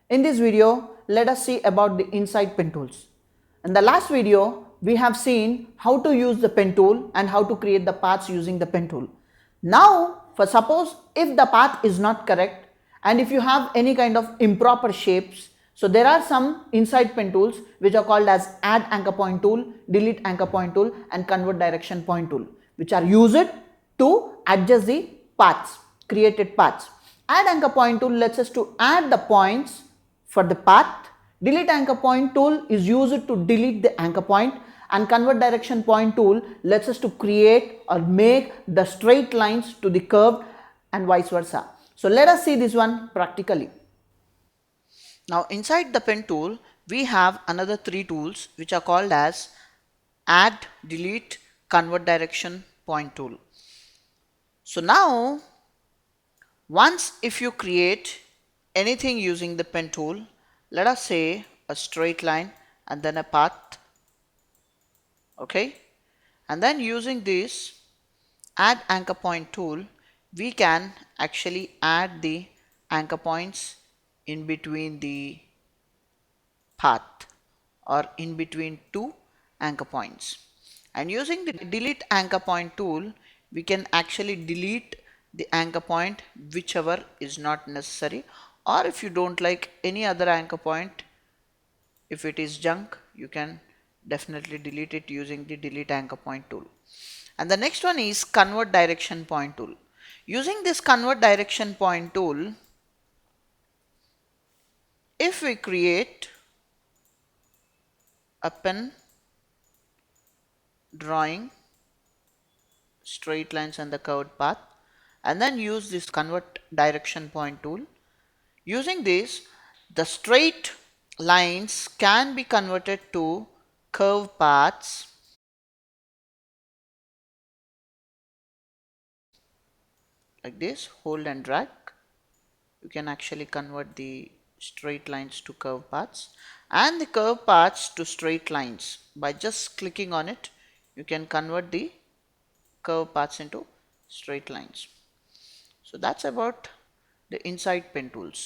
In this video, let us see about the inside pen tools. In the last video, we have seen how to use the pen tool and how to create the paths using the pen tool. Now, for suppose if the path is not correct and if you have any kind of improper shapes, so there are some inside pen tools which are called as add anchor point tool, delete anchor point tool and convert direction point tool, which are used to adjust the paths, created paths. Add anchor point tool lets us to add the points for the path. Delete anchor point tool is used to delete the anchor point, and convert direction point tool lets us to create or make the straight lines to the curve and vice versa. So let us see this one practically. Now inside the pen tool we have another three tools which are called as add, delete, convert direction point tool. So now once if you create anything using the pen tool, let us say a straight line and then a path, okay, and then using this add anchor point tool we can actually add the anchor points in between the path or in between two anchor points. And using the delete anchor point tool we can actually delete the anchor point whichever is not necessary, or if you don't like any other anchor point, if it is junk you can definitely delete it using the delete anchor point tool. And the next one is convert direction point tool. Using this convert direction point tool, if we create a pen drawing straight lines and the curved path and then use this convert direction point tool, using this the straight lines can be converted to curved paths like this. Hold and drag, you can actually convert the straight lines to curved paths and the curved paths to straight lines. By just clicking on it you can convert the curved paths into straight lines. So that's about the inside pen tools.